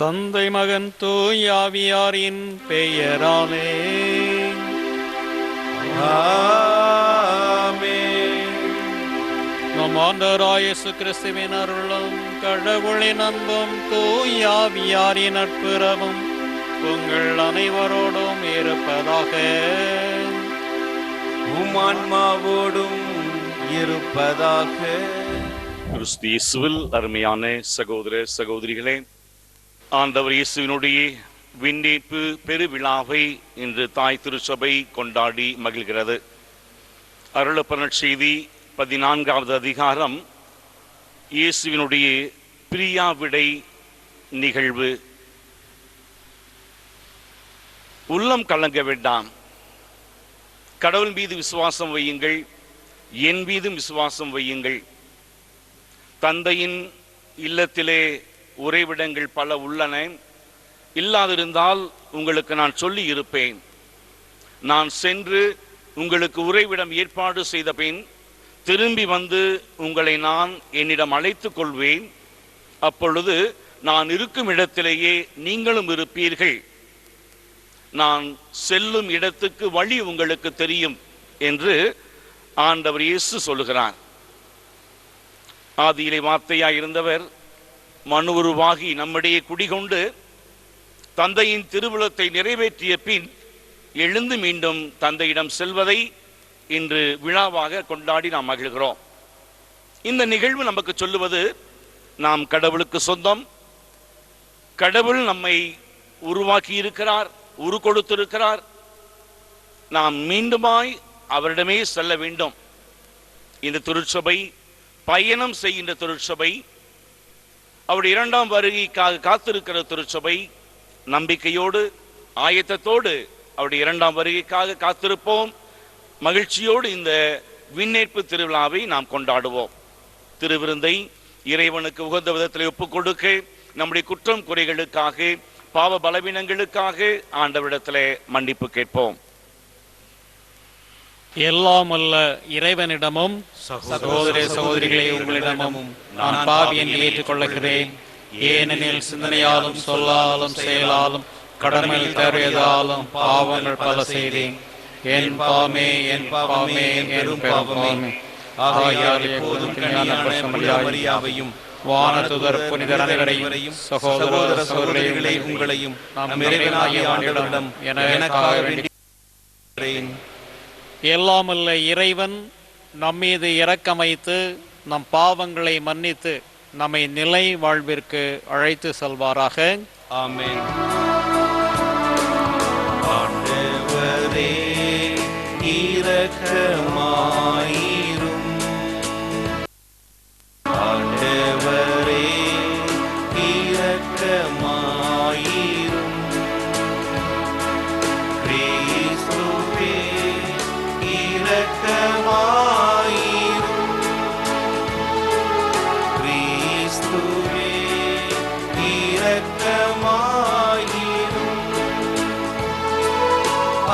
தந்தை மகன் தூய் ஆவியாரின் பெயராலே ஆமென். நம் ஆண்டவராய் இயேசு கிறிஸ்துவின் அருளும் கடவுளின் அன்பும் தூய் ஆவியாரின் நட்புறவும் உங்கள் அனைவரோடும் இருப்பதாக. உம் ஆன்மாவோடும் இருப்பதாக. கிறிஸ்து இயேசுவில் அருமையான சகோதர சகோதரிகளே, ஆண்டவர் இயேசுவினுடைய விண்ணேற்பு பெருவிழாவை இன்று தாய் திருச்சபை கொண்டாடி மகிழ்கிறது. அருளப்பர் செய்தி 14வது அதிகாரம், இயேசுவினுடைய பிரியாவிடை நிகழ்வு. உள்ளம் கலங்க வேண்டாம், கடவுள் மீது விசுவாசம் வையுங்கள், என் மீதும் விசுவாசம் வையுங்கள். தந்தையின் இல்லத்திலே உறைவிடங்கள் பல உள்ளன, இல்லாதிருந்தால் உங்களுக்கு நான் சொல்லி இருப்பேன். நான் சென்று உங்களுக்கு உறைவிடம் ஏற்பாடு செய்த பின் திரும்பி வந்து உங்களை நான் என்னிடம் அழைத்துக் கொள்வேன். அப்பொழுது நான் இருக்கும் இடத்திலேயே நீங்களும் இருப்பீர்கள். நான் செல்லும் இடத்துக்கு வழி உங்களுக்கு தெரியும் என்று ஆண்டவர் இயேசு சொல்லுகிறார். ஆதியிலே வார்த்தையாய் இருந்தவர் மனு உருவாகி நம்மிடையே குடிகொண்டு தந்தையின் திருவுளத்தை நிறைவேற்றிய பின் எழுந்து மீண்டும் தந்தையிடம் செல்வதை இன்று விழாவாக கொண்டாடி நாம் மகிழ்கிறோம். இந்த நிகழ்வு நமக்கு சொல்லுவது, நாம் கடவுளுக்கு சொந்தம், கடவுள் நம்மை உருவாக்கி இருக்கிறார், உரு கொடுத்திருக்கிறார், நாம் மீண்டுமாய் அவரிடமே செல்ல வேண்டும். இந்த திருச்சபை பயணம் செய்கின்ற திருச்சபை, அவருடைய 2ஆம் வருகைக்காக காத்திருக்கிற திருச்சபை. நம்பிக்கையோடு ஆயத்தத்தோடு அவருடைய 2ஆம் வருகைக்காக காத்திருப்போம். மகிழ்ச்சியோடு இந்த விண்ணேற்பு திருவிழாவை நாம் கொண்டாடுவோம். திருவிருந்தை இறைவனுக்கு உகந்த விதத்தில் ஒப்புக் கொடுக்க, நம்முடைய குற்றம் குறைகளுக்காக, பாவ பலவீனங்களுக்காக ஆண்டவரிடத்திலே மன்னிப்பு கேட்போம். எல்லாம் அல்ல இறைவனிடமும் சகோதர சகோதரிகளே உங்களிடமும் நான் பாவி என்று ஏற்றுக்கொள்கிறேன். ஏனெனில் சிந்தனையாலும் சொல்லாலும் செயலாலும் கடமையில் தவறியதாலும் பாவங்கள் பல செய்தேன். என் பாவமே, என் பாவமே, என் பாவமே. ஆகையால் எப்போதும் கன்னியான மரியாவையும் வானதூதர் புனிதர் அனைவரையும் சகோதர சகோதரிகளை உங்களையும் நம் இறைவனாகிய ஆண்டவரிடம் எனக்காக வேண்டுகிறேன். எல்லாமல்ல இறைவன் நம்மீது இரக்கம் வைத்து நம் பாவங்களை மன்னித்து நம்மை நிலை வாழ்விற்கு அழைத்து செல்வாராக. ஆமென். ஆண்டவரே இரக்கமாயிரும். ஆண்டவரே இரக்கமாயிரும். கிறிஸ்துவே இரக்கமாயிரும். கிறிஸ்துவே இரக்கமாயிரும்.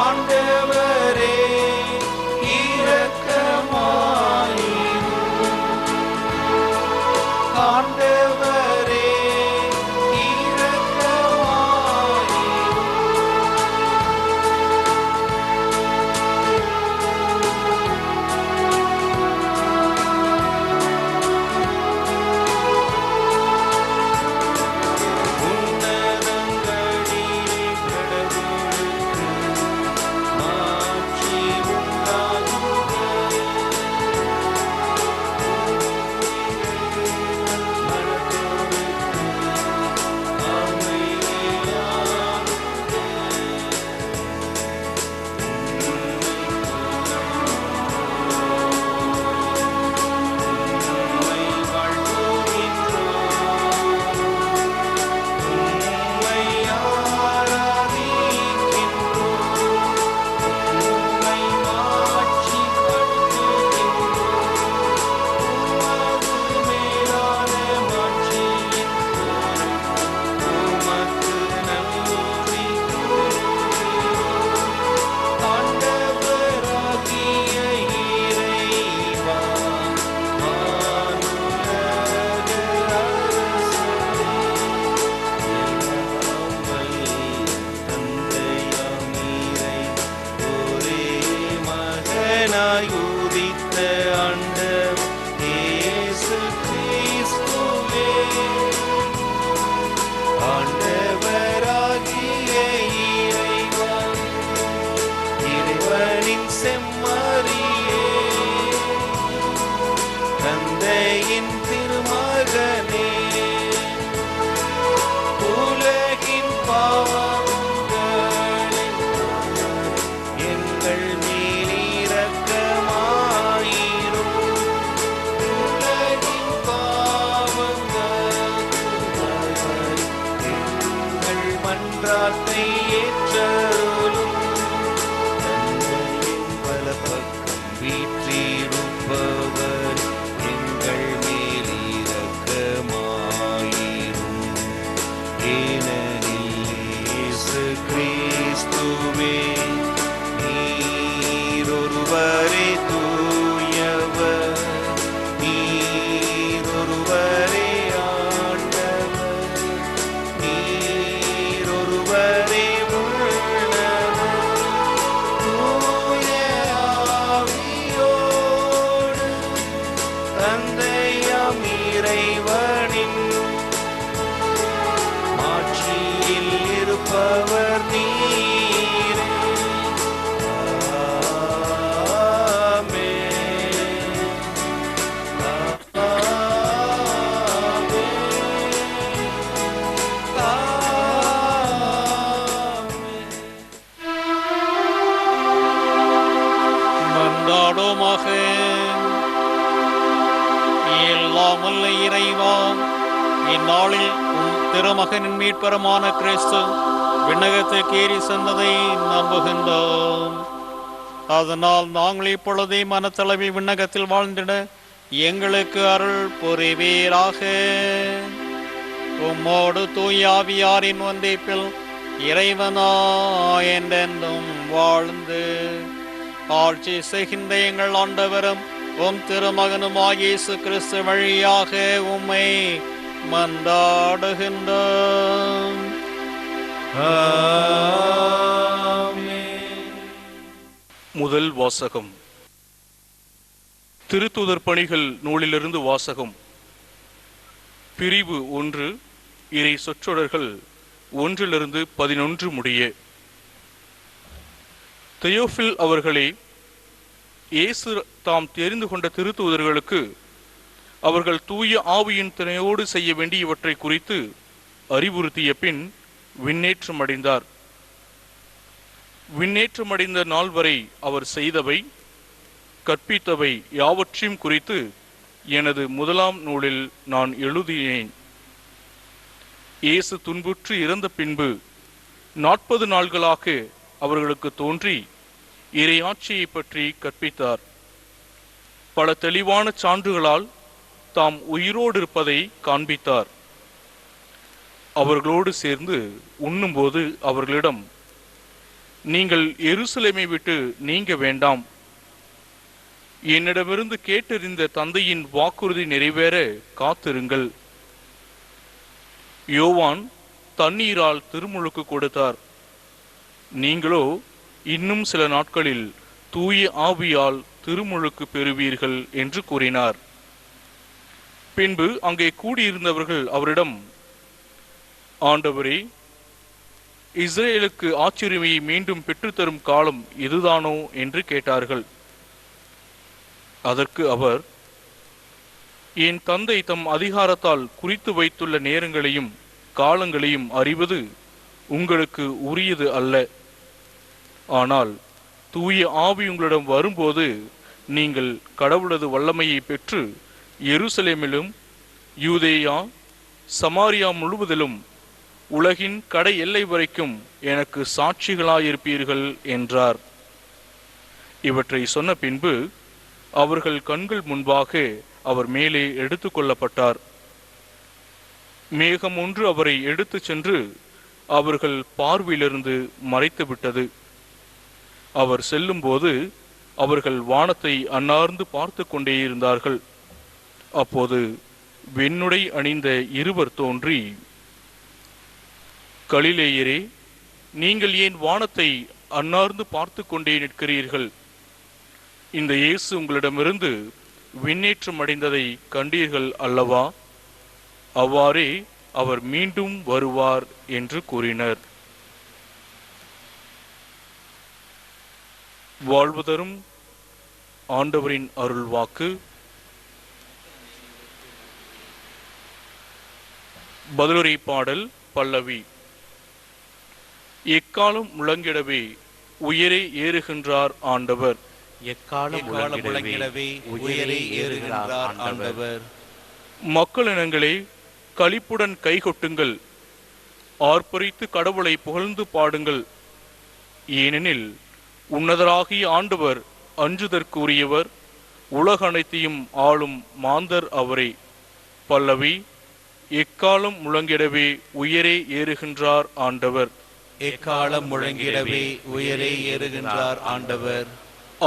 ஆண்டவரே இரக்கமாயிரும். ஆண்டவரே இரக்கமாயிரும். உன்னத மன்றாட்டை ஏற்றருளும். தந்தையின் வலப்பக்கம் வீற்றிருப்பவர் எங்கள் மேல் இரக்கமாயிரும். ஏனெனில் இயேசு கிறிஸ்துவே நீரொருவரே தூயவர், நீரொருவரே ஆண்டவர், நீரொருவரே உள்ளவர். தூய ஆவியோடு தந்தையாம் இறைவனின் ஆட்சியில் இருப்பவர் நீரே. மன்றாடுவோமாக. எல்லாம் வல்ல இறைவா, இந்நாளில் உம் திருமகனின் மீட்பரமான கிறிஸ்து விண்ணகத்துக்கு ஏறி சென்றதை நம்புகின்றோம். அதனால் நாங்கள் இப்பொழுதே மனத்தளவில் விண்ணகத்தில் வாழ்ந்திட எங்களுக்கு அருள் புரிவீராக. உம்மோடு தூய ஆவியாரின் ஒன்றிப்பில் இறைவனா என்றென்றும் வாழ்ந்து ஆட்சி செய்கின்ற எங்கள் ஆண்டவரும் உம் திருமகனுமாகிய இயேசு கிறிஸ்து வழியாக உம்மை மன்றாடுகின்றோம். முதல் வாசகம். திருத்தூதர் பணிகள் நூலிலிருந்து வாசகம். பிரிவு 1, இறை சொற்றொடர்கள் 1-11 முடிய. தெயோஃபில் அவர்களே, இயேசு தாம் தெரிந்து கொண்ட திருத்தூதர்களுக்கு அவர்கள் தூய ஆவியின் துணையோடு செய்ய வேண்டியவற்றை குறித்து அறிவுறுத்திய பின் விண்ணேற்றமடைந்தார். விண்ணேற்றமடைந்த நாள் வரை அவர் செய்தவை, கற்பித்தவை யாவற்றையும் குறித்து எனது முதலாம் நூலில் நான் எழுதினேன். இயேசு துன்புற்று இறந்த பின்பு 40 நாள்களாக அவர்களுக்கு தோன்றி இறையாட்சியை பற்றி கற்பித்தார். பல தெளிவான சான்றுகளால் தாம் உயிரோடு இருப்பதை காண்பித்தார். அவர்களோடு சேர்ந்து உண்ணும்போது அவர்களிடம், நீங்கள் எருசலேமை விட்டு நீங்க வேண்டாம், என்னிடமிருந்து கேட்டறிந்த தந்தையின் வாக்குறுதி நிறைவேற காத்திருங்கள். யோவான் தண்ணீரால் திருமுழுக்கு கொடுத்தார், நீங்களோ இன்னும் சில நாட்களில் தூய ஆவியால் திருமுழுக்கு பெறுவீர்கள் என்று கூறினார். பின்பு அங்கே கூடியிருந்தவர்கள் அவரிடம், ஆண்டவரே, இஸ்ரேலுக்கு ஆட்சியுரிமையை மீண்டும் பெற்றுத்தரும் காலம் இதுதானோ என்று கேட்டார்கள். அதற்கு அவர், என் தந்தை தம் அதிகாரத்தால் குறித்து வைத்துள்ள நேரங்களையும் காலங்களையும் அறிவது உங்களுக்கு உரியது அல்ல. ஆனால் தூய ஆவி உங்களிடம் வரும்போது நீங்கள் கடவுளது வல்லமையை பெற்று எருசலேமிலும் யூதேயா சமாரியா முழுவதிலும் உலகின் கடை எல்லை வரைக்கும் எனக்கு சாட்சிகளாயிருப்பீர்கள் என்றார். இவற்றை சொன்ன பின்பு அவர்கள் கண்கள் முன்பாக அவர் மேலே எடுத்துக் கொள்ளப்பட்டார். மேகம் ஒன்று அவரை எடுத்து சென்று அவர்கள் பார்வையிலிருந்து மறைத்து விட்டது. அவர் செல்லும் போது அவர்கள் வானத்தை அன்னார்ந்து பார்த்து கொண்டே இருந்தார்கள். அப்போது வெண்ணுடை அணிந்த இருவர் தோன்றி, கலிலேயரே, நீங்கள் ஏன் வானத்தை அன்னார்ந்து பார்த்து கொண்டே நிற்கிறீர்கள்? இந்த இயேசு உங்களிடமிருந்து விண்ணேற்றம் அடைந்ததை கண்டீர்கள் அல்லவா? அவ்வாறே அவர் மீண்டும் வருவார் என்று கூறினர். வாழ்வு தரும் ஆண்டவரின் அருள் வாக்கு. பதிலுரை பாடல் பல்லவி. எக்காலம் முழங்கிடவே உயரே ஏறுகின்றார் ஆண்டவர். எக்காலம் முழங்கிடவே உயரே ஏறுகின்றார் ஆண்டவர். மக்களினங்களே, களிப்புடன் கைகொட்டுங்கள், ஆர்ப்பரித்து கடவுளை புகழ்ந்து பாடுங்கள். ஏனெனில் உன்னதராகிய ஆண்டவர் அஞ்சுதற்குரியவர், உலகனைத்தையும் ஆளும் மாந்தர் அவரே. பல்லவி. எக்காலம் முழங்கிடவே உயரே ஏறுகின்றார் ஆண்டவர். எக்காலம் முழங்கிடவே உயரே ஏறுகின்றார் ஆண்டவர்.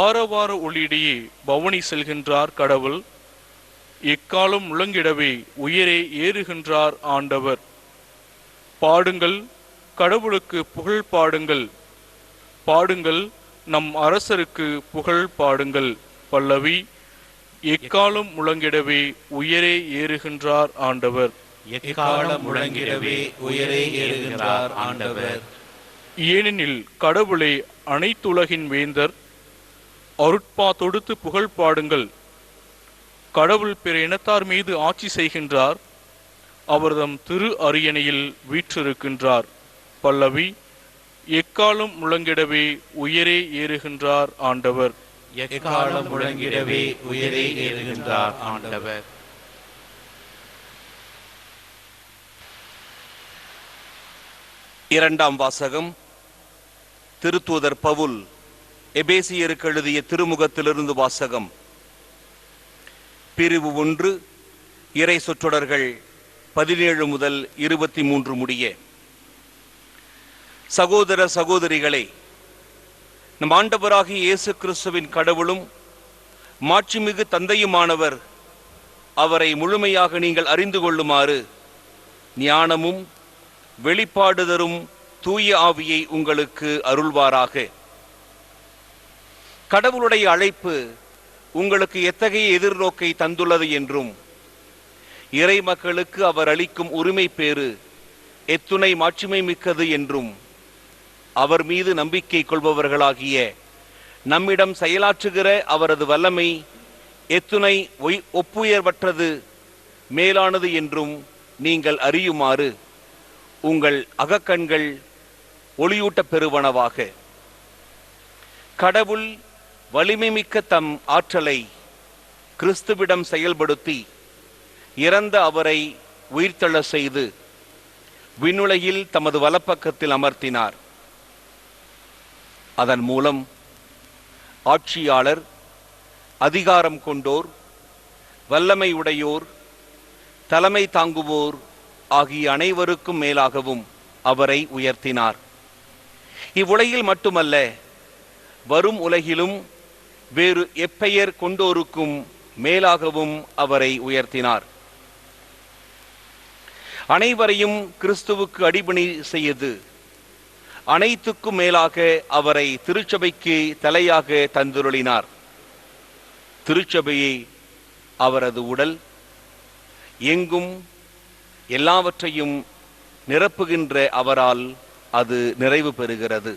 ஆரவார ஒளியிடையே பவனி செல்கின்றார் கடவுள். எக்காலம் முழங்கிடவே உயரே ஏறுகின்றார் ஆண்டவர். பாடுங்கள், கடவுளுக்கு புகழ் பாடுங்கள். பாடுங்கள், நம் அரசருக்கு புகழ் பாடுங்கள். பல்லவி. எக்காலம் முழங்கிடவே உயரே ஏறுகின்றார் ஆண்டவர். எக்காலம் முழங்கிடவே உயரே ஏறுகின்றார் ஆண்டவர். ஏனெனில் கடவுளே அனைத்துலகின் வேந்தர். அருட்பா தொடுத்து புகழ் பாடுங்கள். கடவுள் பிற இனத்தார் மீது ஆட்சி செய்கின்றார். அவர்தம் திரு அரியணையில் வீற்றிருக்கின்றார். பல்லவி. எக்காலம் முழங்கிடவே உயரே ஏறுகின்றார் ஆண்டவர். எக்காலம் முழங்கிடவே உயரே ஏறுகின்றார் ஆண்டவர். இரண்டாம் வாசகம். திருத்தூதர் பவுல் எபேசியருக்கு எழுதிய திருமுகத்திலிருந்து வாசகம். பிரிவு 1, இறை சொற்றொடர்கள் 17 முதல் 23 முடிய. சகோதர சகோதரிகளே, நம் ஆண்டவராகிய இயேசு கிறிஸ்துவின் கடவுளும் மாட்சிமிகு தந்தையுமானவர் அவரை முழுமையாக நீங்கள் அறிந்து கொள்ளுமாறு ஞானமும் வெளிப்பாடு தரும் தூய ஆவியை உங்களுக்கு அருள்வாராக. கடவுளுடைய அழைப்பு உங்களுக்கு எத்தகைய எதிர்நோக்கை தந்துள்ளது என்றும், இறை மக்களுக்கு அவர் அளிக்கும் உரிமை பேறு எத்துணை மாட்சிமை மிக்கது என்றும், அவர் மீது நம்பிக்கை கொள்பவர்களாகிய நம்மிடம் செயலாற்றுகிற அவரது வல்லமை எத்துணை ஒப்புயர்வற்றது மேலானது என்றும் நீங்கள் அறியுமாறு உங்கள் அகக்கண்கள் ஒளியூட்ட பெறுவனவாக. கடவுள் வலிமை மிக்க தம் ஆற்றலை கிறிஸ்துவிடம் செயல்படுத்தி இறந்த அவரை உயிர்த்தெழ செய்து விண்ணுலகில் தமது வலப்பக்கத்தில் அமர்த்தினார். அதன் மூலம் ஆட்சியாளர், அதிகாரம் கொண்டோர், வல்லமை உடையோர், தலைமை தாங்குவோர் ஆகிய அனைவருக்கும் மேலாகவும் அவரை உயர்த்தினார். இவ்வுலகில் மட்டுமல்ல, வரும் உலகிலும் வேறு எப்பெயர் கொண்டோருக்கும் மேலாகவும் அவரை உயர்த்தினார். அனைவரையும் கிறிஸ்துவுக்கு அடிபணி செய்து அனைத்துக்கும் மேலாக அவரை திருச்சபைக்கு தலையாக தந்துருளினார். திருச்சபையை அவரது உடல், எங்கும் எல்லாவற்றையும் நிரப்புகின்ற அவரால் அது நிறைவு பெறுகிறது.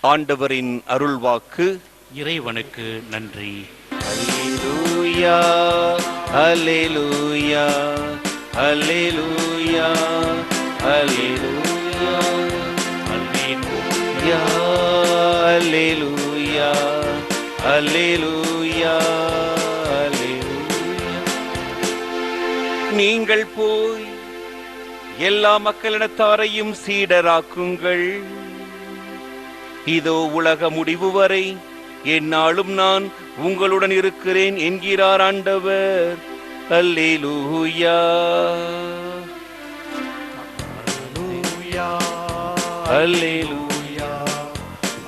ஆண்டவரின் அருள்வாக்கு. இறைவனுக்கு நன்றி. அல்லேலூயா, அல்லேலூயா, அல்லேலூயா, அல்லேலூயா, அல்லேலூயா, அல்லேலூயா, அல்லேலூயா. நீங்கள் போய் எல்லா மக்களினத்தாரையும் சீடராக்குங்கள். இதோ உலக முடிவு வரை எந்நாளும் நான் உங்களுடன் இருக்கிறேன் என்கிறார் ஆண்டவர். அல்லேலூயா, அல்லேலூயா,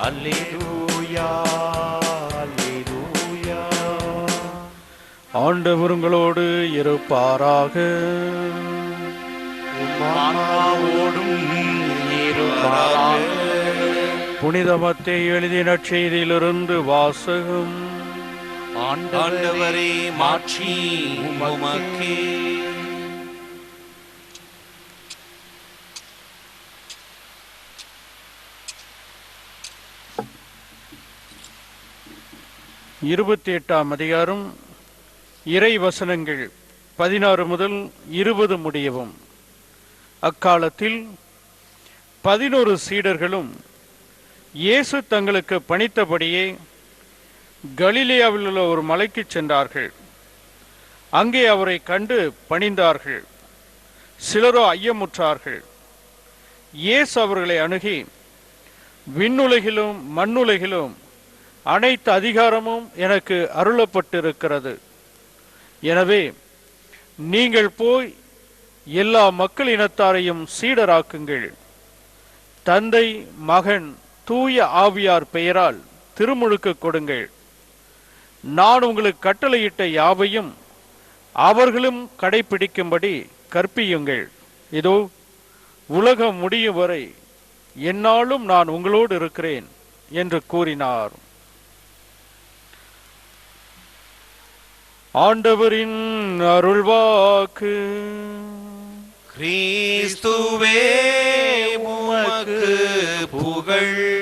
அல்லேலூயா, அல்லேலூயா. ஆண்டவர் உங்களோடு இருப்பாராக. புனித மத்தேயு எழுதிய நற்செய்தியிலிருந்து வாசகம். ஆண்டவரே, மாட்சி உமக்கே. இருபத்தி 8ஆம் அதிகாரம், இறை வசனங்கள் 16 முதல் 20 முடியவும். அக்காலத்தில் 11 சீடர்களும் இயேசு தங்களுக்கு பணித்தபடியே கலிலேயாவில் உள்ள ஒரு மலைக்கு சென்றார்கள். அங்கே அவரை கண்டு பணிந்தார்கள். சிலரோ ஐயமுற்றார்கள். இயேசு அவர்களை அணுகி, விண்ணுலகிலும் மண்ணுலகிலும் அனைத்து அதிகாரமும் எனக்கு அருளப்பட்டிருக்கிறது. எனவே நீங்கள் போய் எல்லா மக்கள் இனத்தாரையும் சீடராக்குங்கள். தந்தை, மகன், தூய ஆவியார் பெயரால் திருமுழுக்கு கொடுங்கள். நான் உங்களுக்கு கட்டளையிட்ட யாவையும் அவர்களும் கடைபிடிக்கும்படி கற்பியுங்கள். இதோ உலகம் முடியும் வரை எந்நாளும் நான் உங்களோடு இருக்கிறேன் என்று கூறினார். ஆண்டவரின் அருள்வாக்கு. கிறிஸ்துவே உமக்கு புகழ்.